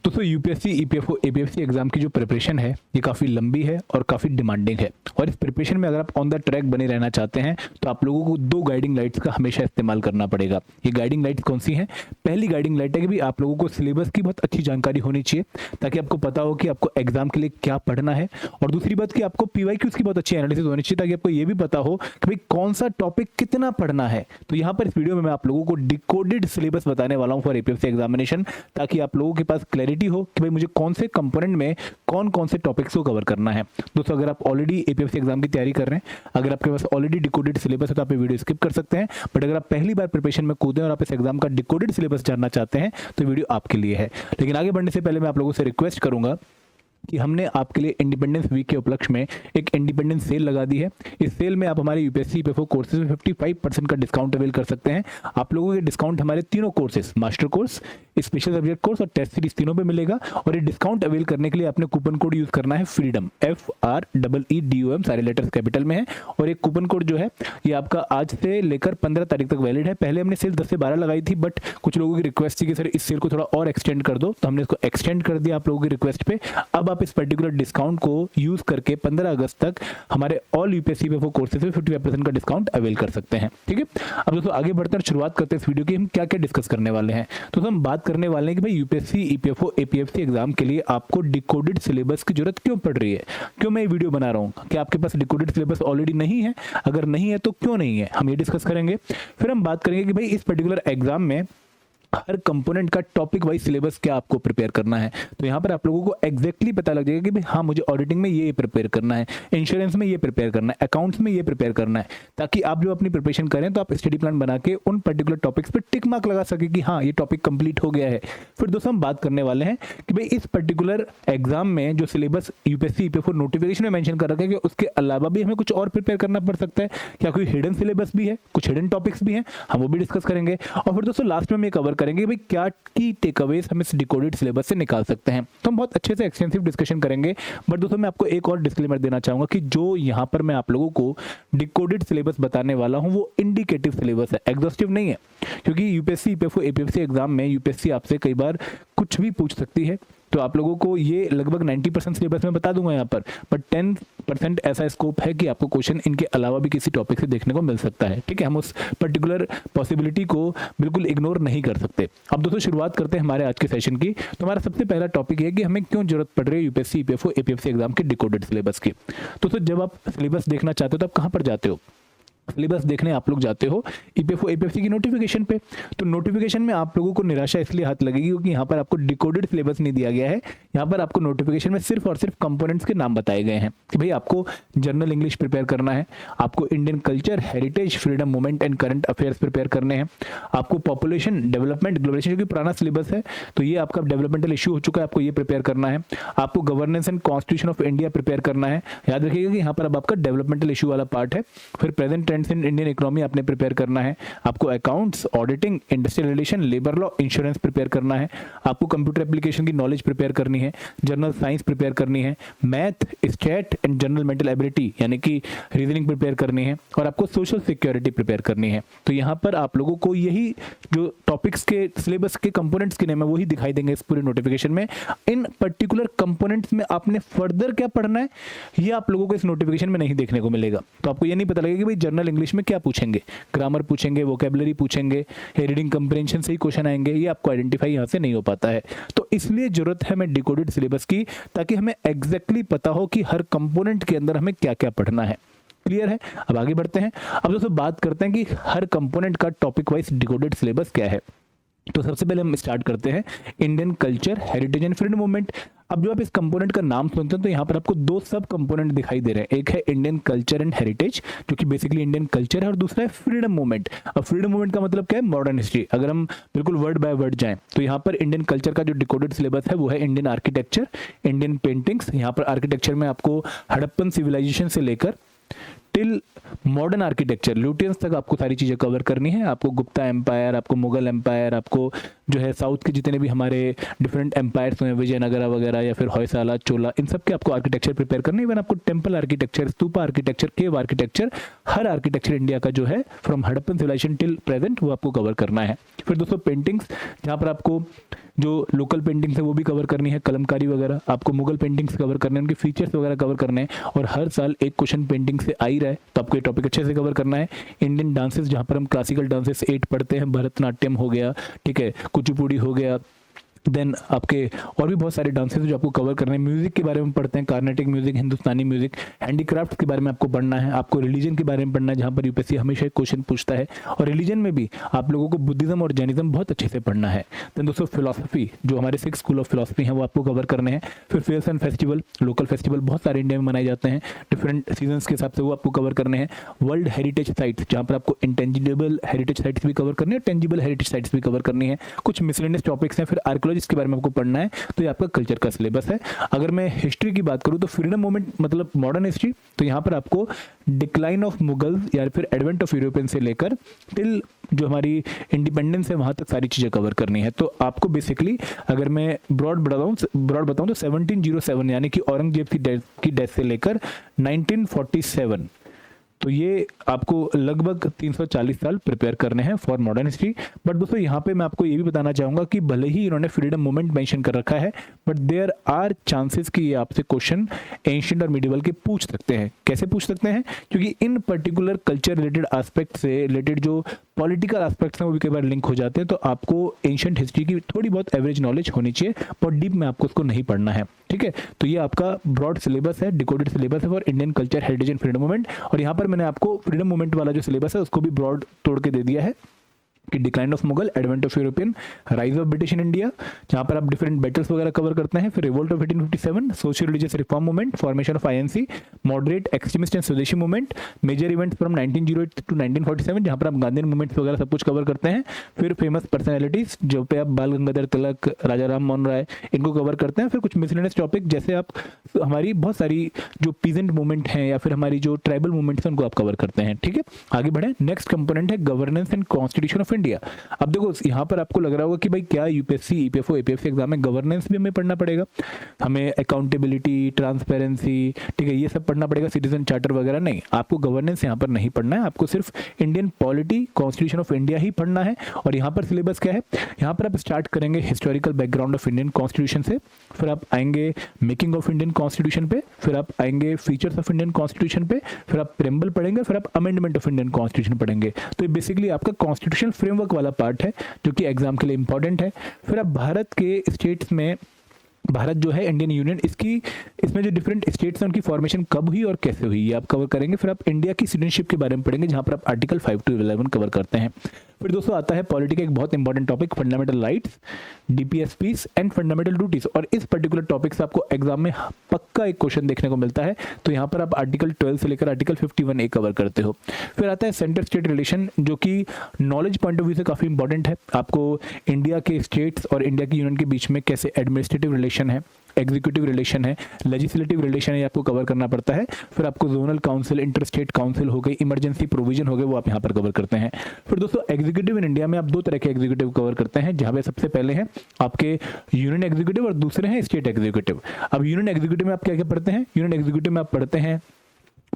दोस्तों UPSC, EPFO, APFC exam की जो प्रिपरेशन है ये काफ़ी लंबी है और काफ़ी डिमांडिंग है। और इस प्रिपरेशन में अगर आप ऑन द ट्रैक बने रहना चाहते हैं तो आप लोगों को 2 गाइडिंग लाइट्स का हमेशा इस्तेमाल करना पड़ेगा। ये गाइडिंग लाइट्स कौन सी हैं? पहली गाइडिंग लाइट है कि भाई आप लोगों को सिलेबस की बहुत अच्छी जानकारी होनी चाहिए ताकि आपको पता हो कि आपको एग्जाम के लिए क्या पढ़ना है। और दूसरी बात कि आपको पीवाईक्यूज की बहुत अच्छी एनालिसिस होनी चाहिए ताकि आपको ये भी पता हो कि भाई कौन सा टॉपिक कितना पढ़ना है। तो यहाँ पर इस वीडियो में मैं आप लोगों को डिकोडेड सिलेबस बताने वाला हूँ फॉर एपीएफसी एग्जामिनेशन, ताकि आप लोगों के पास क्लैरिटी हो कि भाई मुझे कौन से कंपोनेंट में कौन कौन से टॉपिक्स को कवर करना है। दोस्तों अगर आप ऑलरेडी एपीएफसी एग्जाम की तैयारी कर रहे हैं, अगर आपके पास ऑलरेडी डिकोडेड सिलेबस है तो आप ये वीडियो स्किप कर सकते हैं। बट अगर आप पहली बार प्रिपरेशन में कूदे और आप इस एग्जाम का डिकोडेड सिलेबस जानना चाहते हैं तो वीडियो आपके लिए है। लेकिन आगे बढ़ने से पहले मैं आप लोगों से रिक्वेस्ट करूंगा कि हमने आपके लिए इंडिपेंडेंस वीक के उपलक्ष्य में एक इंडिपेंडेंस सेल लगा दी है। इस सेल में आप हमारे यूपीएससी ईपीएफओ कोर्सेज में 55% का डिस्काउंट अवेल कर सकते हैं। आप लोगों के डिस्काउंट हमारे तीनों courses, master course, special subject course और टेस्ट सीरीज तीनों पे मिलेगा। और ये डिस्काउंट अवेल करने के लिए आपने कूपन कोड यूज करना है फ्रीडम, FREEDOM, सारे लेटर्स कैपिटल में है। और एक कूपन कोड जो है ये आपका आज से लेकर 15 तारीख तक वैलिड है। पहले हमने सेल 10 से 12 लगाई थी, बट कुछ लोगों की रिक्वेस्ट थी कि सर इस सेल को थोड़ा और एक्सटेंड कर दो, तो हमने इसको एक्सटेंड कर दिया आप लोगों की रिक्वेस्ट पे। अब आप इस पर्टिकुलर डिस्काउंट को यूज करके 15 अगस्त तक हमारे ऑल यूपीएससी ईपीएफओ कोर्सेज में 55% का डिस्काउंट अवेल कर सकते हैं। ठीक है, अब दोस्तों आगे बढ़कर शुरुआत करते हैं इस वीडियो की। हम क्या क्या डिस्कस करने वाले हैं? तो हम बात करने वाले हैं कि भाई यूपीएससी, ईपीएफओ, एपीएफसी एग्जाम के लिए आपको डिकोडेड सिलेबस की जरूरत क्यों पड़ रही है, क्यों मैं ये वीडियो बना रहा हूँ। क्या आपके पास डिकोडेड सिलेबस ऑलरेडी नहीं है? अगर नहीं है तो क्यों नहीं है, हम ये डिस्कस करेंगे। फिर हम बात करेंगे कि भाई इस पर्टिकुलर एग्जाम में हर कंपोनेंट का टॉपिक वाइज सिलेबस क्या आपको प्रिपेयर करना है। तो यहाँ पर आप लोगों को एग्जैक्टली पता लग जाएगा कि भाई हाँ मुझे ऑडिटिंग में ये प्रिपेयर करना है, इंश्योरेंस में ये प्रिपेयर करना है, अकाउंट्स में ये प्रिपेयर करना है, ताकि आप जो अपनी प्रिपरेशन करें तो आप स्टडी प्लान बना के उन पर्टिकुलर टॉपिक्स पे टिक मार्क लगा सके कि हाँ ये टॉपिक कंप्लीट हो गया है। फिर दोस्तों हम बात करने वाले हैं कि भाई इस पर्टिकुलर एग्जाम में जो सिलेबस यूपीएससी ईपीएफओ नोटिफिकेशन में मेंशन कर रखा है कि उसके अलावा भी हमें कुछ और प्रिपेयर करना पड़ सकता है। क्या कोई हिडन सिलेबस भी है, कुछ हिडन टॉपिक्स भी हैं, हम वो भी डिस्कस करेंगे। और फिर दोस्तों लास्ट में हम ये कवर करेंगे भाई क्या की टेकअवेज हम इस डिकोडेड सिलेबस से निकाल सकते हैं। तो हम बहुत अच्छे से एक्सटेंसिव डिस्कशन करेंगे। बट दोस्तों मैं आपको एक और डिस्क्लेमर देना चाहूंगा कि जो यहाँ पर मैं आप लोगों को डिकोडेड सिलेबस बताने वाला हूँ वो इंडिकेटिव सिलेबस है, एग्जॉस्टिव नहीं है। क्योंकि यूपीएससी, ईपीएफओ, एपीएफसी एग्जाम में यूपीएससी आपसे कई बार कुछ भी पूछ सकती है। तो आप लोगों को ये लगभग 90% सिलेबस में बता दूंगा यहाँ पर, बट 10% ऐसा स्कोप है कि आपको क्वेश्चन इनके अलावा भी किसी टॉपिक से देखने को मिल सकता है। ठीक है, हम उस पर्टिकुलर पॉसिबिलिटी को बिल्कुल इग्नोर नहीं कर सकते। अब दोस्तों शुरुआत करते हैं हमारे आज के सेशन की। तो हमारा सबसे पहला टॉपिक है कि हमें क्यों जरूरत पड़ रही है यूपीएससी, ईपीएफओ, एपीएफसी एग्जाम के डिकोडेड सिलेबस की। तो जब आप सिलेबस देखना चाहते हो तो आप कहाँ पर जाते हो? सिलेबस देखने आप लोग जाते हो ईपीएफओ, एपीएफसी की नोटिफिकेशन पे। तो नोटिफिकेशन में आप लोगों को निराशा इसलिए हाथ लगेगी क्योंकि यहाँ पर आपको डिकोडेड सिलेबस नहीं दिया गया है। यहाँ पर आपको नोटिफिकेशन में सिर्फ और सिर्फ कंपोनेंट्स के नाम बताए गए हैं कि भाई आपको जनरल इंग्लिश प्रिपेयर करना है, आपको Indian culture, heritage, freedom movement and current affairs prepare करने हैं, आपको पॉपुलेशन डेवलपमेंट, ग्लोबलाइजेशन, क्योंकि पुराना सिलेबस है तो ये आपका डेवलपमेंटल इशू हो चुका है, आपको ये प्रिपेयर करना है, आपको governance and constitution of India prepare करना है। याद रखिएगा कि यहाँ पर अब आपका डेवलपमेंटल इशू वाला पार्ट है। फिर present trends in Indian economy आपने प्रिपेयर करना है, आपको accounts, auditing, industrial relation, labour law, insurance prepare करना है, आपको कंप्यूटर एप्लीकेशन की नॉलेज प्रिपेयर करनी है, जनरल साइंस प्रिपेयर करनी है, math, stat and general mental ability यानी कि रीजनिंग प्रिपेयर करनी है, और आपको सोशल सिक्योरिटी प्रिपेयर करनी है। तो यहाँ पर आप लोगों को यही जो टॉपिक्स के सिलेबस के कंपोनेंट्स के नेम है वही दिखाई देंगे इस पूरे नोटिफिकेशन में। इन पर्टिकुलर कंपोनेंट्स में आपने फर्दर क्या पढ़ना है ये आप लोगों को इस नोटिफिकेशन में नहीं देखने को मिलेगा। तो आपको ये नहीं पता लगेगा कि भाई जनरल इंग्लिश में क्या पूछेंगे, ग्रामर पूछेंगे, वोकैबुलरी पूछेंगे, रीडिंग कंप्रेhension से ही क्वेश्चन आएंगे, ये आपको आइडेंटिफाई यहाँ से नहीं हो पाता है। तो इसलिए जरूरत है हमें डिकोडेड सिलेबस की, ताकि हमें एग्जैक्टली पता हो कि हर कंपोनेंट के अंदर हमें क्या क्या पढ़ना है। क्लियर है? अब आगे बढ़ते हैं। अब दोस्तों बात करते हैं कि हर कंपोनेंट का टॉपिक वाइज डिकोडेड सिलेबस क्या है। तो सबसे पहले हम स्टार्ट करते हैं Indian culture, heritage and freedom movement. अब जो आप इस कंपोनेंट का नाम सुनते हैं तो यहाँ पर आपको 2 सब कंपोनेंट दिखाई दे रहे हैं। एक है इंडियन कल्चर एंड हेरिटेज जो कि बेसिकली इंडियन कल्चर है, और दूसरा है फ्रीडम मूवमेंट। अब फ्रीडम मूवमेंट का मतलब क्या है? Modern history. अगर हम बिल्कुल वर्ड बाय वर्ड जाएं तो यहाँ पर इंडियन कल्चर का जो डिकोडेड सिलेबस है वो है इंडियन आर्किटेक्चर, इंडियन पेंटिंग्स। यहाँ पर आर्किटेक्चर में आपको हड़प्पन सिविलाइजेशन से लेकर टिल मॉडर्न आर्किटेक्चर, ल्यूटियंस तक आपको सारी चीजें कवर करनी है। आपको गुप्ता एम्पायर, आपको मुगल एम्पायर, आपको जो है साउथ के जितने भी हमारे डिफरेंट एम्पायर्स हैं, विजयनगरा वगैरह या फिर होयसाला, चोला, इन सब के आपको आर्किटेक्चर प्रिपेयर करना है। इवन आपको temple architecture, stupa architecture, cave architecture, हर आर्किटेक्चर इंडिया का जो है from Harappan civilisation till present वो आपको कवर करना है। फिर दोस्तों पेंटिंग्स, जहाँ पर आपको जो लोकल पेंटिंग्स है वो भी कवर करनी है, कलमकारी वगैरह, आपको मुगल पेंटिंग्स कवर करने हैं, उनके फीचर्स वगैरह कवर करने हैं। और हर साल एक क्वेश्चन पेंटिंग से आ ही रहा है, तो आपको ये टॉपिक अच्छे से कवर करना है। इंडियन डांसेस, जहाँ पर हम क्लासिकल डांसेस 8 पढ़ते हैं, भरतनाट्यम हो गया, ठीक है, कुचिपुड़ी हो गया, देन आपके और भी बहुत सारे डांसेस जो आपको कवर करने हैं। म्यूजिक के बारे में पढ़ते हैं, कार्नेटिक म्यूजिक, हिंदुस्तानी म्यूजिक, हैंडीक्राफ्ट के बारे में आपको पढ़ना है, आपको रिलीजन के बारे में पढ़ना है, जहाँ पर यूपीएससी हमेशा एक क्वेश्चन पूछता है। और रिलीजन में भी आप लोगों को बुद्धिज्म और जैनिज्म बहुत अच्छे से पढ़ना है। देन दोस्तों फिलोसफी, जो हमारे 6 स्कूल ऑफ फिलोसफी हैं वो आपको कवर करने हैं। फिर fairs and festival, local festival बहुत सारे इंडिया में मनाए जाते हैं डिफरेंट सीजन्स के हिसाब से, वो आपको कवर करने हैं। वर्ल्ड हेरिटेज साइट्स, जहाँ पर आपको इंटेंजिबल हेरिटेज साइट्स भी कवर करनी है, टेंजिबल हेरिटेज साइट्स भी कवर करनी है। कुछ मिसलेनियस टॉपिक्स हैं। फिर आर्कियोलॉजिस्ट के बारे में आपको पढ़ना है, तो ये आपका कल्चर का सिलेबस है। अगर मैं हिस्ट्री की बात करूं तो फ्रीडम मूवमेंट मतलब मॉडर्न हिस्ट्री, तो यहां पर आपको डिक्लाइन ऑफ मुगल्स या फिर एडवेंट ऑफ यूरोपियन से लेकर टिल जो हमारी इंडिपेंडेंस है वहां तक सारी चीजें कवर करनी है। तो आपको बेसिकली अगर मैं ब्रॉड बताऊं तो 1707 यानी कि औरंगजेब की डेथ से लेकर 1947, तो ये आपको लगभग 340 साल प्रिपेयर करने हैं फॉर मॉडर्न हिस्ट्री। बट दोस्तों यहाँ पे मैं आपको ये भी बताना चाहूंगा कि भले ही इन्होंने फ्रीडम मूवमेंट मेंशन कर रखा है, बट देयर आर चांसेस कि ये आपसे क्वेश्चन एंशिएंट और मिडिवल के पूछ सकते हैं। कैसे पूछ सकते हैं? क्योंकि इन पर्टिकुलर कल्चर रिलेटेड एस्पेक्ट से रिलेटेड जो पॉलिटिकल एस्पेक्ट्स हैं वो भी कई बार लिंक हो जाते हैं। तो आपको एंशिएंट हिस्ट्री की थोड़ी बहुत एवरेज नॉलेज होनी चाहिए, बहुत डीप में आपको उसको नहीं पढ़ना है, ठीक है। तो ये आपका ब्रॉड सिलेबस है, डिकोडेड सिलेबस है for Indian culture, heritage and freedom movement. और यहाँ पर मैंने आपको फ्रीडम मूवमेंट वाला जो सिलेबस है उसको भी ब्रॉड तोड़ के दे दिया है कि decline of Mughal, advent of European, rise of British in India, जहां पर आप डिफरेंट बैटल्स वगैरह कवर करते हैं। फिर revolt of 1857, socio religious reform movement, formation of INC, moderate, extremist and Swadeshi movement, major events from 1908 to 1947, जहां पर आप गांधी मूवमेंट्स वगैरह सब कुछ कवर करते हैं। फिर फेमस पर्सनैलिटीज जो पे आप बाल गंगाधर तिलक, राजा राम मोहन राय, इनको कवर करते हैं। फिर कुछ मिसलेनियस टॉपिक जैसे आप हमारी बहुत सारी जो पीजेंट मूवमेंट है या फिर हमारी जो ट्राइबल मूवमेंट्स हैं उनको आप कवर करते हैं, ठीक है। आगे बढ़े, नेक्स्ट कंपोनेंट है governance and constitution of India. अब देखो यहाँ पर आपको लग रहा होगा कि भाई क्या यूपीएससी, ईपीएफओ, एपीएफसी एग्जाम में गवर्नेंस भी हमें पढ़ना पड़ेगा, हमें अकाउंटेबिलिटी, ट्रांसपेरेंसी, ठीक है, ये सब पढ़ना पड़ेगा, सिटीजन चार्टर वगैरह। नहीं, आपको गवर्नेंस यहाँ पर नहीं पढ़ना है, आपको सिर्फ Indian polity, constitution of India ही पढ़ना है। और यहाँ पर सिलेबस क्या है, यहाँ पर आप स्टार्ट करेंगे historical background of Indian constitution से, फिर आप आएंगे मेकिंग ऑफ इंडियन कॉन्स्टिट्यूशन पे, फिर आप आएंगे फीचर्स ऑफ इंडियन कॉन्स्टिट्यूशन पे, फिर आप प्रेम्बल पढ़ेंगे, फिर आप अमेंडमेंट ऑफ इंडियन कॉन्स्टिट्यूशन पढ़ेंगे। तो बेसिकली आपका कॉन्स्टिट्यूशन फ्रेमवर्क वाला पार्ट है जो कि एग्जाम के लिए इंपॉर्टेंट है। फिर आप भारत के स्टेट्स में, भारत जो है इंडियन यूनियन, इसमें जो डिफरेंट स्टेट्स हैं उनकी फॉर्मेशन कब हुई और कैसे हुई ये आप कवर करेंगे। फिर आप इंडिया की सिटीजनशिप के बारे में पढ़ेंगे जहां पर आप आर्टिकल 5 to 11 कवर करते हैं। फिर दोस्तों आता है पॉलिटी का एक बहुत important topic, fundamental rights, DPSPs and fundamental duties. और इस पर्टिकुलर टॉपिक से आपको एग्जाम में पक्का एक क्वेश्चन देखने को मिलता है। तो यहाँ पर आप आर्टिकल 12 से लेकर आर्टिकल 51A कवर करते हो। फिर आता है सेंटर स्टेट रिलेशन, जो कि नॉलेज पॉइंट ऑफ व्यू से काफी इंपॉर्टेंट है। आपको इंडिया के स्टेट्स और इंडिया की यूनियन के बीच में कैसे एडमिनिस्ट्रेटिव रिलेशन है, एग्जीक्यूटिव रिलेशन है, लेजिस्लेटिव रिलेशन है, आपको कवर करना पड़ता है। फिर आपको zonal council, inter state council हो गई, इमरजेंसी प्रोविजन हो गए, वो आप यहाँ पर कवर करते हैं। फिर दोस्तों एग्जीक्यूटिव इन इंडिया में आप 2 तरह के एग्जीक्यूटिव कवर करते हैं, जहां पे सबसे पहले हैं आपके यूनियन एग्जीक्यूटिव और दूसरे हैं स्टेट एग्जीक्यूटिव। अब यूनियन एग्जीक्यूटिव में आप क्या क्या पढ़ते हैं? यूनियन एग्जीक्यूटिव में आप पढ़ते हैं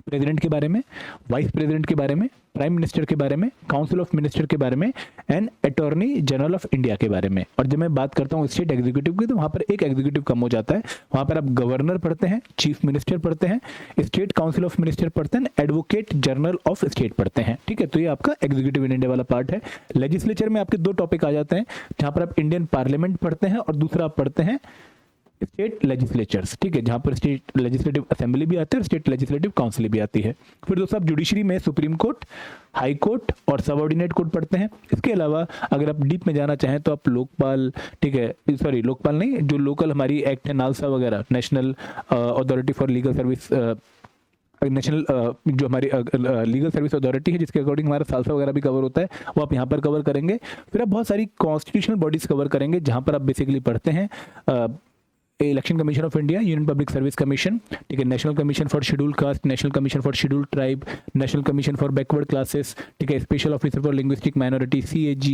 प्रेसिडेंट के बारे में, वाइस प्रेसिडेंट के बारे में, प्राइम मिनिस्टर के बारे में, काउंसिल ऑफ मिनिस्टर के बारे में and attorney general of India के बारे में। और जब मैं बात करता हूँ स्टेट एग्जीक्यूटिव की, तो वहां पर एक एग्जीक्यूटिव कम हो जाता है। वहां पर आप गवर्नर पढ़ते हैं, चीफ मिनिस्टर पढ़ते हैं, स्टेट काउंसिल ऑफ मिनिस्टर पढ़ते हैं, एडवोकेट जनरल ऑफ स्टेट पढ़ते हैं, ठीक है। तो ये आपका एग्जीक्यूटिव इन इंडिया वाला पार्ट है। लेजिस्लेचर में आपके 2 टॉपिक आ जाते हैं, जहां पर आप इंडियन पार्लियामेंट पढ़ते हैं और दूसरा आप पढ़ते हैं स्टेट लेजिस्लेचर्स, ठीक है, जहां पर स्टेट लेजिस्लेटिव असेंबली भी आती है और स्टेट लेजिस्लेटिव काउंसिल भी आती है। फिर दोस्तों आप जुडिशरी में सुप्रीम कोर्ट, हाई कोर्ट और सबऑर्डिनेट कोर्ट पढ़ते हैं। इसके अलावा अगर आप डीप में जाना चाहें तो आप लोकपाल, ठीक है, सॉरी लोकपाल नहीं, जो लोकल हमारी एक्ट है नालसा वगैरह, national authority for legal service, national जो हमारी लीगल सर्विस अथॉरिटी है, जिसके अकॉर्डिंग हमारा सालसा वगैरह भी कवर होता है, वो आप यहाँ पर कवर करेंगे। फिर आप बहुत सारी कॉन्स्टिट्यूशनल बॉडीज कवर करेंगे, जहाँ पर आप बेसिकली पढ़ते हैं election commission of India, union public service commission, ठीक है, national commission for schedule caste, national commission for schedule tribe, national commission for backward classes, ठीक है, special officer for linguistic minority, CAG,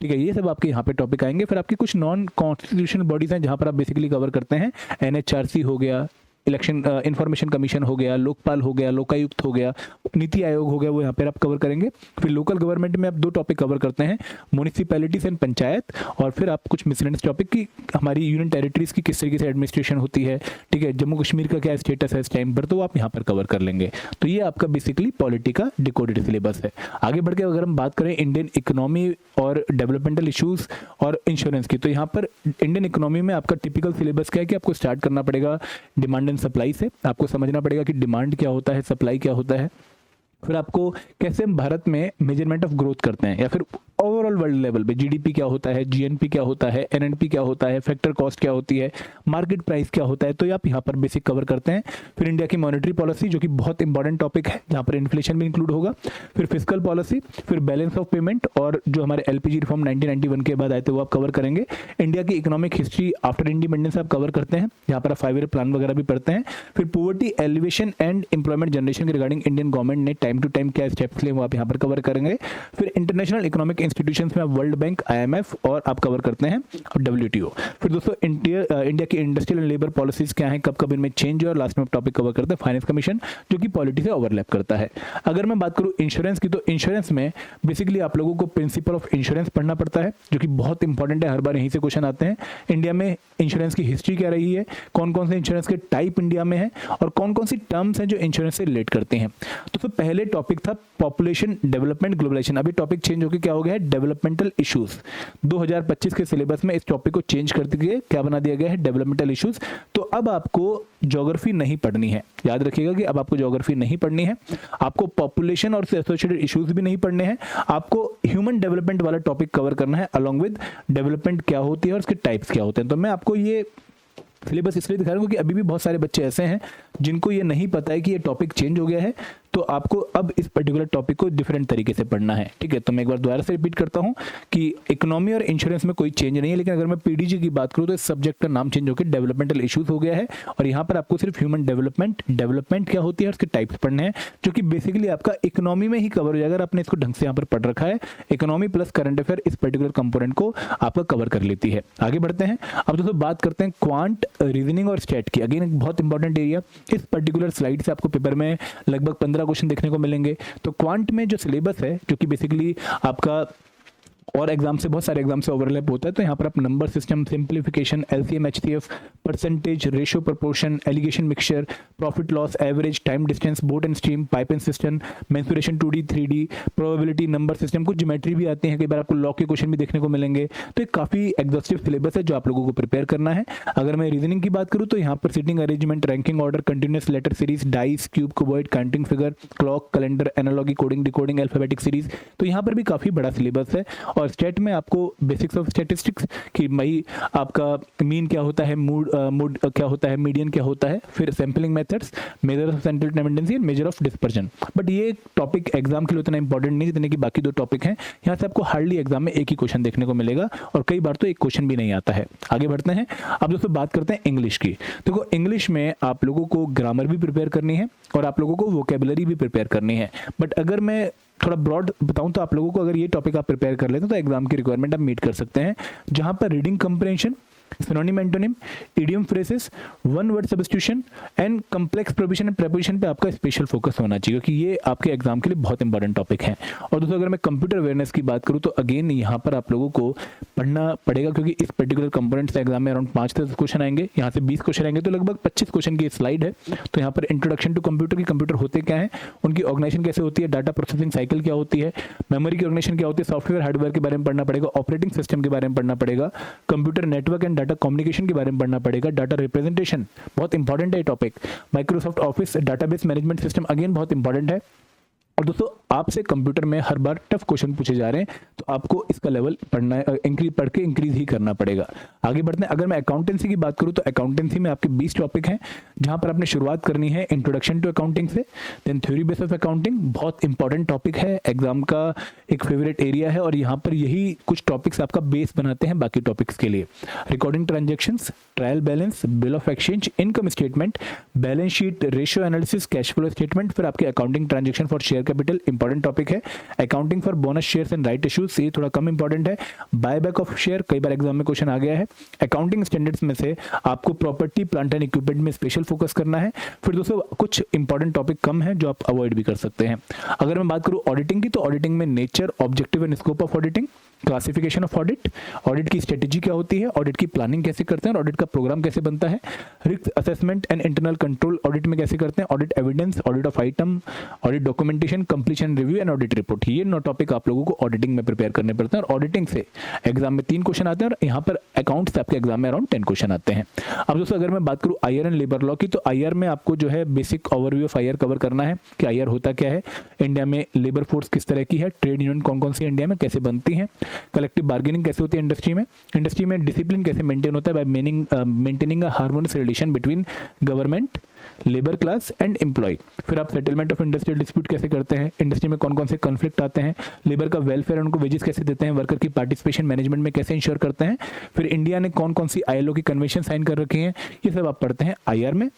ठीक है, ये सब आपके यहाँ पे टॉपिक आएंगे। फिर आपकी कुछ नॉन कॉन्स्टिट्यूशनल बॉडीज हैं जहाँ पर आप बेसिकली कवर करते हैं, NHRC हो गया, इलेक्शन इंफॉर्मेशन कमीशन हो गया, लोकपाल हो गया, लोकायुक्त हो गया, नीति आयोग हो गया, वो यहाँ पर आप कवर करेंगे। फिर लोकल गवर्नमेंट में आप 2 टॉपिक कवर करते हैं, म्यूनिसिपैलिटीज एंड पंचायत, और फिर आप कुछ मिसलेनियस टॉपिक की हमारी यूनियन टेरिटरीज की किस तरीके से एडमिनिस्ट्रेशन होती है, ठीक है, जम्मू कश्मीर का क्या स्टेटस है इस टाइम पर, तो आप यहाँ पर कवर कर लेंगे। तो ये आपका बेसिकली पॉलिटी का डिकोडेड सिलेबस है। आगे बढ़ के अगर हम बात करें इंडियन इकोनॉमी और डेवलपमेंटल इश्यूज और इंश्योरेंस की, तो यहाँ पर इंडियन इकोनॉमी में आपका टिपिकल सिलेबस क्या है कि आपको स्टार्ट करना पड़ेगा डिमांड एंड सप्लाई से। आपको समझना पड़ेगा कि डिमांड क्या होता है, सप्लाई क्या होता है। फिर आपको कैसे हम भारत में मेजरमेंट ऑफ ग्रोथ करते हैं, या फिर ओवरऑल वर्ल्ड लेवल पे GDP क्या होता है, GNP क्या होता है, NNP क्या होता है, फैक्टर कॉस्ट क्या होती है, मार्केट प्राइस क्या होता है, तो ये आप यहाँ पर बेसिक कवर करते हैं। फिर इंडिया की मॉनेटरी पॉलिसी जो कि बहुत इंपॉर्टेंट टॉपिक है, जहाँ पर इन्फ्लेशन भी इंक्लूड होगा। फिर फिस्कल पॉलिसी, फिर बैलेंस ऑफ पेमेंट, और जो हमारे LPG रिफॉर्म 1991 के बाद आए थे वो आप कवर करेंगे। इंडिया की इकोनॉमिक हिस्ट्री आफ्टर इंडिपेंडेंस आप कवर करते हैं, यहाँ पर आप 5 ईयर प्लान वगैरह भी पढ़ते हैं। फिर poverty alleviation and employment generation के रिगार्डिंग इंडियन गवर्नमेंट ने टाइम टू टाइम क्या स्टेप्स लिए वो आप यहाँ पर कवर करेंगे। फिर इंटरनेशनल इकोनॉमिक इंस्टीट्यूशंस में आप वर्ल्ड बैंक, IMF और आप कवर करते हैं, और WTO। फिर दोस्तों इंडिया की इंडस्ट्रियल एंड लेबर पॉलिसीज क्या हैं, कब कब इनमें चेंज है, और लास्ट में टॉपिक कवर करते हैं फाइनेंस कमीशन जो कि पॉलिटी से ओवरलैप करता है। अगर मैं बात करूं इंश्योरेंस की, तो इंश्योरेंस में बेसिकली आप लोगों को प्रिंसिपल ऑफ इंश्योरेंस पढ़ना पड़ता है जो कि बहुत इंपॉर्टेंट है, हर बार यहीं से क्वेश्चन आते हैं। इंडिया में इंश्योरेंस की हिस्ट्री क्या रही है, कौन कौन से इंश्योरेंस के टाइप इंडिया में है, और कौन कौन सी टर्म्स हैं जो इंश्योरेंस से रिलेट करते हैं। तो पहले टॉपिक था पॉपुलेशन डेवलपमेंट ग्लोबलाइजेशन, अभी टॉपिक चेंज होकर क्या हो गया है, डेवलपमेंटल इश्यूज। 2025 के सिलेबस में इस टॉपिक को चेंज कर दिए, क्या बना दिया गया है, डेवलपमेंटल इश्यूज। तो अब आपको ज्योग्राफी नहीं पढ़नी है, याद रखिएगा कि अब आपको ज्योग्राफी नहीं पढ़नी है, आपको पॉपुलेशन और एसोसिएटेड इश्यूज भी नहीं पढ़ने हैं, आपको ह्यूमन डेवलपमेंट वाला टॉपिक कवर करना है, अलॉन्ग विद डेवलपमेंट क्या होती है और उसके टाइप्स क्या होते हैं। तो मैं आपको ये सिलेबस इसलिए दिखा रहा हूँ कि अभी भी बहुत सारे बच्चे ऐसे हैं जिनको ये नहीं पता है कि ये टॉपिक चेंज हो गया है, तो आपको अब इस पर्टिकुलर टॉपिक को डिफरेंट तरीके से पढ़ना है, ठीक है। तो मैं एक बार दोबारा से रिपीट करता हूं कि इकोनॉमी और इंश्योरेंस में कोई चेंज नहीं है, लेकिन अगर मैं PDG की बात करूं तो इस सब्जेक्ट का नाम चेंज होकर डेवलपमेंटल इश्यूज हो गया है, और यहाँ पर आपको सिर्फ ह्यूमन डेवलपमेंट क्या होती है और उसके टाइप्स पढ़ने हैं, जो कि बेसिकली आपका इकोनॉमी में ही कवर हो जाएगा। अगर आपने इसको ढंग से यहाँ पर पढ़ रखा है, इकोनॉमी प्लस करंट अफेयर इस पर्टिकुलर कंपोनेंट को आपका कवर कर लेती है। आगे बढ़ते हैं, अब दोस्तों बात करते हैं क्वांट, रीजनिंग और स्टैट की। अगेन एक बहुत इंपॉर्टेंट एरिया, इस पर्टिकुलर स्लाइड से आपको पेपर में लगभग 15 क्वेश्चन देखने को मिलेंगे। तो क्वांट में जो सिलेबस है जो कि बेसिकली आपका और एग्जाम से, बहुत सारे एग्जाम से ओवरलैप होता है, तो यहाँ पर आप number system, simplification, LCM HCF, percentage, ratio, proportion, alligation mixture, profit loss, average, time distance, boat and stream, pipe and system, mensuration 2D 3D, probability, number system, कुछ ज्योमेट्री भी आती है, कई बार आपको लॉ के क्वेश्चन भी देखने को मिलेंगे। तो एक काफी एग्जॉस्टिव सिलेबस है जो आप लोगों को प्रिपेयर करना है। अगर मैं रीजनिंग की बात करूँ तो यहाँ पर sitting arrangement, ranking order, continuous letter series, dice, cube, cuboid, counting figure, clock, calendar, analogy, coding, decoding, alphabetic series, तो यहाँ पर भी काफी बड़ा सिलेबस है। और स्टेट में आपको बेसिक्स ऑफ स्टैटिस्टिक्स कि भाई आपका मीन क्या होता है, मूड क्या होता है, मीडियन क्या होता है, फिर sampling methods, measure of central tendency, measure of dispersion. But ये टॉपिक एग्जाम के लिए उतना इंपॉर्टेंट नहीं जितने कि बाकी 2 टॉपिक हैं। यहाँ से आपको हार्डली एग्जाम में एक ही क्वेश्चन देखने को मिलेगा, और कई बार तो एक क्वेश्चन भी नहीं आता है। आगे बढ़ते हैं, अब दोस्तों बात करते हैं इंग्लिश की। देखो इंग्लिश में आप लोगों को ग्रामर भी प्रिपेयर करनी है और आप लोगों को वोकेबुलरी भी प्रिपेयर करनी है। बट अगर मैं थोड़ा ब्रॉड बताऊं तो आप लोगों को अगर ये टॉपिक आप प्रिपेयर कर लेते हैं तो एग्जाम की रिक्वायरमेंट आप मीट कर सकते हैं, जहां पर reading comprehension, synonym, antonym, idiom phrases, one word substitution and complex proposition and preposition पे आपका स्पेशल फोकस होना चाहिए, क्योंकि ये आपके एग्जाम के लिए बहुत इंपॉर्टेंट टॉपिक है। और दोस्तों अगर मैं कंप्यूटर अवेयरनेस की बात करूं तो अगेन यहाँ पर आप लोगों को पढ़ना पड़ेगा, क्योंकि इस पर्टिकुलर कंपोनेंट से एग्जाम में अराउंड 5 से 10 क्वेश्चन आएंगे, यहाँ से 20 क्वेश्चन आएंगे, तो लगभग 25 क्वेश्चन की स्लाइड है। तो यहाँ पर इंट्रोडक्शन टू कंप्यूटर की, कंप्यूटर होते क्या है, उनकी ऑर्गेनाइजेशन कैसे होती है, डाटा प्रोसेसिंग साइकिल क्या होती है, मेमोरी की ऑर्गेनाइजेशन क्या होती है, सॉफ्टवेयर हार्डवेयर के बारे में पढ़ना पड़ेगा, ऑपरेटिंग सिस्टम के बारे में पढ़ना पड़ेगा, computer network and data communication के बारे में पढ़ना पड़ेगा, डाटा रिप्रेजेंटेशन बहुत इंपॉर्टेंट है topic, Microsoft office database management system again बहुत इंपॉर्टेंट है, और दोस्तों आपसे कंप्यूटर में हर बार टफ क्वेश्चन पूछे जा रहे हैं, तो आपको इसका लेवल पढ़ना पढ़ के इंक्रीज ही करना पड़ेगा। आगे बढ़ते हैं। अगर मैं अकाउंटेंसी की बात करूं तो अकाउंटेंसी में आपके 20 टॉपिक हैं, जहां पर आपने शुरुआत करनी है इंट्रोडक्शन टू अकाउंटिंग से, then theory base of accounting, बहुत इंपॉर्टेंट टॉपिक है, एग्जाम का एक फेवरेट एरिया है और यहाँ पर यही कुछ टॉपिक्स आपका बेस बनाते हैं बाकी टॉपिक्स के लिए। Recording transactions, trial balance, bill of exchange, income statement, balance sheet, ratio analysis, cash flow statement, फिर आपके accounting transaction for share capital, important topic है। Accounting for bonus shares and right issues, ये थोड़ा कम important है। Buyback of share, कई बार exam में क्वेश्चन आ गया है। अकाउंटिंग स्टैंडर्ड्स में से आपको प्रॉपर्टी, प्लांट एंड इक्विपमेंट में स्पेशल फोकस करना है। फिर दोस्तों कुछ इंपॉर्टेंट टॉपिक कम है जो आप अवॉइड भी कर सकते हैं। अगर मैं बात करूं ऑडिटिंग की, तो ऑडिटिंग में nature, objective and scope of auditing, classification of audit, audit की स्ट्रेटेजी क्या होती है, ऑडिट की प्लानिंग कैसे करते हैं, ऑडिट का प्रोग्राम कैसे बनता है, risk assessment and internal control audit में कैसे करते हैं, audit evidence, audit of item, audit documentation, completion review and audit report. ये 9 टॉपिक आप लोगों को ऑडिटिंग में प्रिपेयर करने पड़ते हैं और ऑडिटिंग से एग्जाम में 3 क्वेश्चन आते हैं और यहाँ पर अकाउंट से आपके एग्जाम में अराउंड 10 क्वेश्चन आते हैं। अब दोस्तों अगर मैं बात करूँ आईआर एंड लेबर लॉ की, तो आईआर में आपको जो है basic overview of IR cover करना है कि आईआर होता क्या है, इंडिया में लेबर फोर्स किस तरह की है, ट्रेड यूनियन कौन कौन सी इंडिया में कैसे बनती हैं, कलेक्टिव बार्गेनिंग कैसे होती है इंडस्ट्री में डिसिप्लिन कैसे मेंटेन होता है by maintaining a harmonious relation between government, labour class and employ. फिर आप सेटलमेंट ऑफ इंडस्ट्रियल डिस्प्यूट कैसे करते हैं, इंडस्ट्री में कौन कौन से कॉन्फ्लिक्ट आते हैं, लेबर का वेलफेयर, उनको वेजेस कैसे देते हैं, वर्कर की पार्टिसिपेशन मैनेजमेंट में कैसे इंश्योर करते हैं, फिर इंडिया ने कौन कौन सी आईएलओ की कन्वेंशन साइन कर रखी है, ये सब आप पढ़ते हैं आईआर में।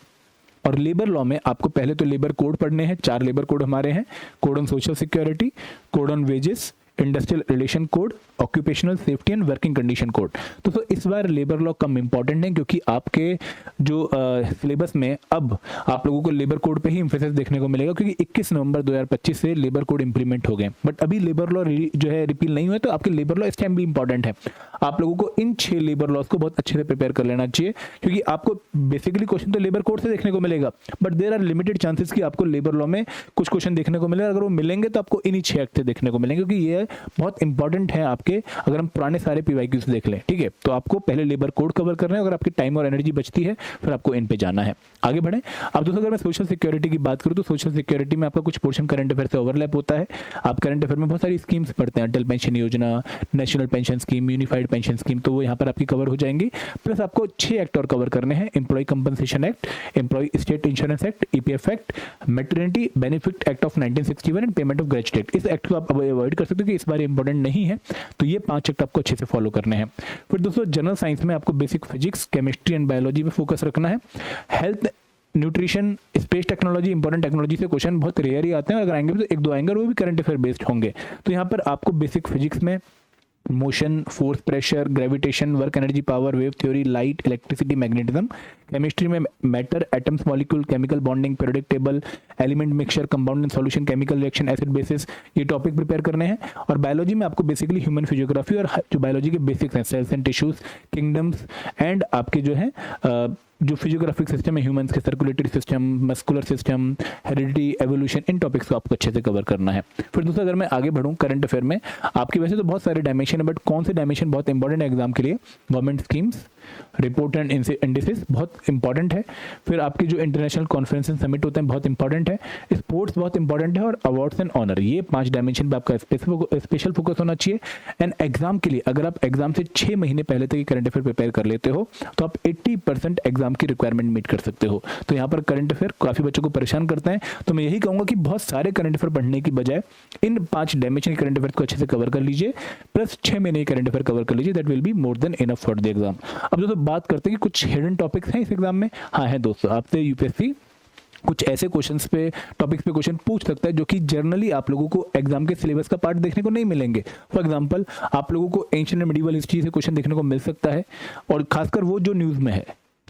और लेबर लॉ में आपको पहले तो लेबर कोड पढ़ने हैं, 4 लेबर कोड हमारे हैं, code on social security, code on wages, industrial relation code, occupational safety and working condition code. तो इस बार लेबर लॉ कम इंपॉर्टेंट है क्योंकि आपके जो सिलेबस में अब आप लोगों को लेबर कोड पे ही इंफेसिस देखने को मिलेगा, क्योंकि 21 नवंबर 2025 से लेबर कोड इंप्लीमेंट हो गए। बट अभी लेबर लॉ जो है रिपील नहीं हुआ, तो आपके लेबर लॉ इस टाइम भी इंपॉर्टेंट है। आप लोगों को इन 6 लेबर लॉज को बहुत अच्छे से प्रिपेयर कर लेना चाहिए, क्योंकि आपको बेसिकली क्वेश्चन तो लेबर कोड से देखने को मिलेगा, but there are limited chances कि आपको लेबर लॉ में कुछ क्वेश्चन देखने को मिलेगा। अगर वो मिलेंगे तो आपको इन्हीं 6 एक्ट से देखने को मिलेंगे, क्योंकि ये बहुत इंपॉर्टेंट है आपके। अगर हम पुराने सारे पीवाईक्यूज देख लें, ठीक है, तो आपको पहले लेबर कोड कवर करना है, अगर आपकी टाइम और एनर्जी बचती है फिर आपको इन पे जाना है। आगे बढ़े। अब दोस्तों अगर मैं सोशल सिक्योरिटी की बात करूं, तो सोशल सिक्योरिटी में आपका कुछ पोर्शन करंट अफेयर से ओवरलैप होता है। आप करंट अफेयर में बहुत सारी स्कीम्स पढ़ते हैं, अटल पेंशन योजना, national pension scheme, unified pension scheme, तो वो यहाँ पर आपकी कवर हो जाएंगी। प्लस आपको 6 एक्ट और कवर करने हैं, employ compensation act, employ state insurance act, EPF act, maternity benefit act of 1961 and payment of graduate. इस एक्ट को आप अवॉइड कर सकते हो कि इस बार इंपॉर्टेंट नहीं है, तो ये 5 एक्ट आपको अच्छे से फॉलो करने हैं। फिर दोस्तों जनरल साइंस में आपको basic physics, chemistry and biology पे फोकस रखना है। Health, nutrition, space technology, important technology से क्वेश्चन बहुत रेयर ही आते हैं, अगर आएंगे तो 1-2 आएंगे, वो भी करंट अफेयर बेस्ड होंगे। तो यहाँ पर आपको बेसिक फिजिक्स में motion, force, pressure, gravitation, work energy, power, wave theory, light, electricity, magnetism. Chemistry में matter, atoms, molecule, chemical bonding, periodic table, element mixture, compound and solution, chemical reaction, acid basis, ये topic prepare करने हैं। और biology में आपको basically human physiography और जो biology के बेसिक्स हैं, cells and tissues, kingdoms and आपके जो है जो फिजियोग्राफिक सिस्टम है ह्यूमंस के, circulatory system, muscular system, heredity, evolution, इन टॉपिक्स को आपको अच्छे से कवर करना है। फिर दोस्तों अगर मैं आगे बढ़ूं करंट अफेयर में, आपके वैसे तो बहुत सारे डायमेंशन है, बट कौन से डायमेंशन बहुत इंपॉर्टेंट है एग्जाम के लिए, government schemes, report and indices बहुत इंपॉर्टेंट है। फिर आपके जो इंटरनेशनल कॉन्फ्रेंस एंड समिट होते हैं बहुत इंपॉर्टेंट है। स्पोर्ट्स बहुत इंपॉर्टेंट है और अवार्ड्स एंड ऑनर, ये 5 डायमेंशन पे आपका स्पेशल फोकस होना चाहिए। एंड एग्जाम के लिए अगर आप एग्जाम से 6 महीने पहले तक करंट अफेयर प्रिपेयर कर लेते हो तो आप 80% एग्जाम की रिक्वायरमेंट मीट कर सकते हो। तो यहाँ पर करंट अफेयर काफी बच्चों को परेशान करते हैं, तो मैं यही कहूंगा कि बहुत सारे करंट अफेयर पढ़ने की बजाय इन 5 डायमेंशन करंट अफेयर को अच्छे से कवर कर लीजिए, प्लस 6 महीने करंट अफेयर कवर कर लीजिए, that will be more than enough for the exam. अब दोस्तों बात करते हैं कि कुछ हिडन टॉपिक्स हैं इस एग्जाम में। हाँ है दोस्तों, आपसे यूपीएससी कुछ ऐसे क्वेश्चंस पे, टॉपिक्स पे क्वेश्चन पूछ सकता है जो कि जनरली आप लोगों को एग्जाम के सिलेबस का पार्ट देखने को नहीं मिलेंगे। फॉर एग्जांपल आप लोगों को एंशिएंट मेडिवल हिस्ट्री से क्वेश्चन देखने को मिल सकता है, और खासकर वो जो न्यूज़ में है।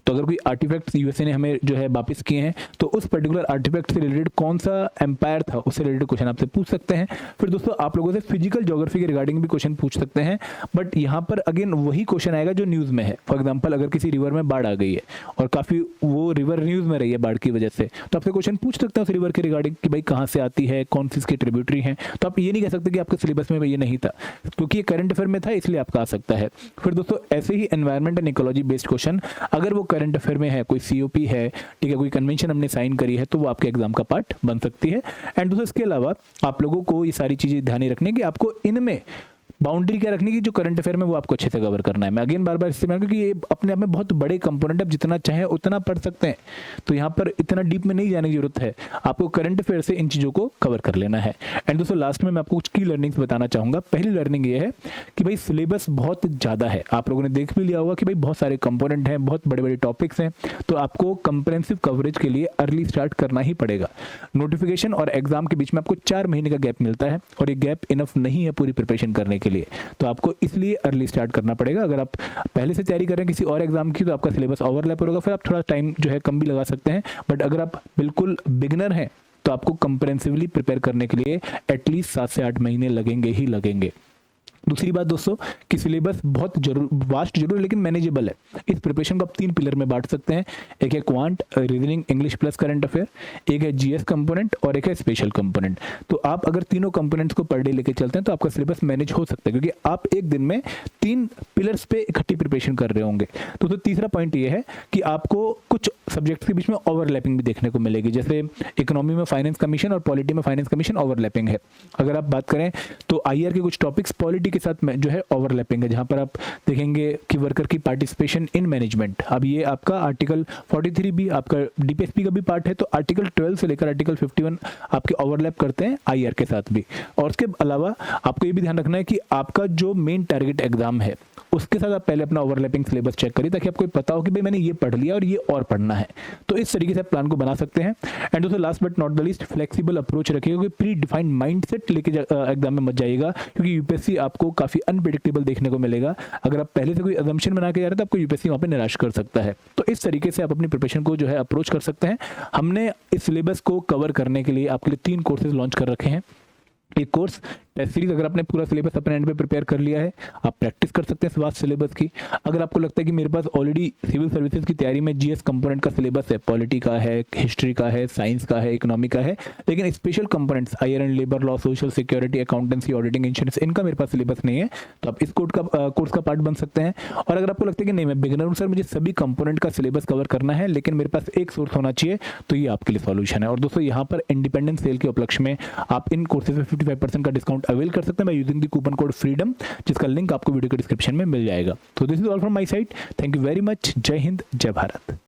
तो अगर कोई आर्टिफैक्ट्स यूएसए ने हमें जो है वापस किए हैं, तो उस पर्टिकुलर आर्टिफैक्ट से रिलेटेड कौन सा एम्पायर था उससे रिलेटेड क्वेश्चन आपसे पूछ सकते हैं। फिर दोस्तों आप लोगों से फिजिकल ज्योग्राफी के रिगार्डिंग भी क्वेश्चन पूछ सकते हैं, बट यहाँ पर अगेन वही क्वेश्चन आएगा जो न्यूज़ में है। फॉर एग्जाम्पल अगर किसी रिवर में बाढ़ आ गई है और काफ़ी वो रिवर न्यूज़ में रही है बाढ़ की वजह से, तो आपसे क्वेश्चन पूछ सकते हैं उस रिवर के रिगार्डिंग कि भाई कहाँ से आती है, कौन सी इसकी ट्रिब्यूटरी है। तो आप ये नहीं कह सकते कि आपके सिलेबस में ये नहीं था, क्योंकि ये करंट अफेयर में था इसलिए आपका आ सकता है। फिर दोस्तों ऐसे ही environment and ecology based question, अगर वो करंट अफेयर में है, कोई COP है, ठीक है, कोई कन्वेंशन हमने साइन करी है, तो वो आपके एग्जाम का पार्ट बन सकती है। एंड दोस्तों इसके अलावा आप लोगों को ये सारी चीज़ें ध्यान रखनी कि आपको इनमें बाउंड्री क्या रखनी की, जो करंट अफेयर में वो आपको अच्छे से कवर करना है। मैं अगेन बार बार इस्तेमाल क्योंकि ये अपने आप में बहुत बड़े कंपोनेंट है, आप जितना चाहे उतना पढ़ सकते हैं, तो यहाँ पर इतना डीप में नहीं जाने की जरूरत है, आपको करंट अफेयर से इन चीज़ों को कवर कर लेना है। एंड दोस्तों लास्ट में मैं आपको कुछ की लर्निंग्स बताना चाहूँगा। पहली लर्निंग ये है कि भाई सिलेबस बहुत ज़्यादा है, आप लोगों ने देख भी लिया होगा कि भाई बहुत सारे कंपोनेंट हैं, बहुत बड़े बड़े टॉपिक्स हैं, तो आपको कंप्रेहेंसिव कवरेज के लिए अर्ली स्टार्ट करना ही पड़ेगा। नोटिफिकेशन और एग्जाम के बीच में आपको 4 महीने का गैप मिलता है और ये गैप इनफ नहीं है पूरी प्रिपरेशन करने के लिए, तो आपको इसलिए अर्ली स्टार्ट करना पड़ेगा। अगर आप पहले से तैयारी कर रहे हैं किसी और एग्जाम की, तो आपका सिलेबस ओवरलैप होगा, फिर आप थोड़ा टाइम जो है कम भी लगा सकते हैं। बट अगर आप बिल्कुल बिगिनर हैं तो आपको कंप्रेहेंसिवली प्रिपेयर करने के लिए एटलीस्ट 7 से 8 महीने लगेंगे ही लगेंगे। दूसरी बात दोस्तों कि सिलेबस बहुत वास्ट जरूर है लेकिन मैनेजेबल है। इस प्रिपरेशन को आप 3 पिलर में बांट सकते हैं। एक है quant, reasoning, English plus current affair, एक है GS कंपोनेंट और एक है स्पेशल कंपोनेंट। तो आप अगर तीनों कंपोनेंट्स को पर डे लेके चलते हैं तो आपका सिलेबस मैनेज हो सकता है, क्योंकि आप एक दिन में 3 पिलर्स पे इकट्ठी प्रिपरेशन कर रहे होंगे। तो तीसरा पॉइंट ये है कि आपको कुछ सब्जेक्ट्स के बीच में ओवरलैपिंग भी देखने को मिलेगी, जैसे इकोनॉमी में फाइनेंस कमीशन और पॉलिटी में फाइनेंस कमीशन ओवरलैपिंग है। अगर आप बात करें तो IR के कुछ टॉपिक्स पॉलिटी के साथ में जो है ओवरलैपिंग है, जहां पर आप देखेंगे कि वर्कर की पार्टिसिपेशन इन मैनेजमेंट, अब ये आपका आर्टिकल 43 भी आपका DPSP का भी पार्ट है, तो आर्टिकल 12 से लेकर आर्टिकल 51 आपके ओवरलैप करते हैं IR के साथ भी। और उसके अलावा आपको ये भी ध्यान रखना है कि आपका जो मेन टारगेट एग्जाम है उसके साथ आप पहले अपना ओवरलैपिंग सिलेबस चेक करिए, ताकि आपको पता हो कि भाई मैंने ये पढ़ लिया और ये और पढ़ना है। तो इस तरीके से आप प्लान को बना सकते हैं। एंड दोस्तों last but not the least, flexible approach रखिएगा, क्योंकि प्री डिफाइंड माइंडसेट लेके एग्जाम में मत जाइएगा, क्योंकि UPSC आपको काफी अनप्रेडिक्टेबल देखने को मिलेगा। अगर आप पहले से कोई असम्पशन बना के जा रहे हैं तो आपको UPSC वहां पे निराश कर सकता है। तो इस तरीके से आप अपनी प्रिपरेशन को जो है अप्रोच कर सकते हैं। हमने इस सिलेबस को कवर करने के लिए आपके लिए 3 कोर्सेज लॉन्च कर रखे हैं। एक कोर्स टेस्ट सीरीज, अगर आपने पूरा सिलेबस अपने एंड पे प्रिपेयर कर लिया है, आप प्रैक्टिस कर सकते हैं वास्ट सिलेबस की। अगर आपको लगता है कि मेरे पास ऑलरेडी सिविल सर्विसेज की तैयारी में GS कंपोनेंट का सिलेबस है, पॉलिटी का है, हिस्ट्री का है, साइंस का है, इकोनॉमी का है, लेकिन special components IR and labour law, social security, accountancy, auditing, insurance, इनका मेरे पास सिलेबस नहीं है, तो आप इस कोर्स का पार्ट बन सकते हैं। और अगर आपको लगता है कि नहीं मैं बिगिनर हूं सर, मुझे सभी कंपोनेंट का सिलेबस कवर करना है लेकिन मेरे पास एक सोर्स होना चाहिए, तो ये आपके लिए सॉल्यूशन है। और दोस्तों यहाँ पर इंडिपेंडेंस सेल के उपलक्ष्य में आप इन कोर्सेज में 55% का डिस्काउंट अवेल कर सकते हैं using the coupon code freedom, जिसका लिंक आपको वीडियो के डिस्क्रिप्शन में मिल जाएगा। तो this is all from my side. Thank you very much. जय हिंद, जय भारत।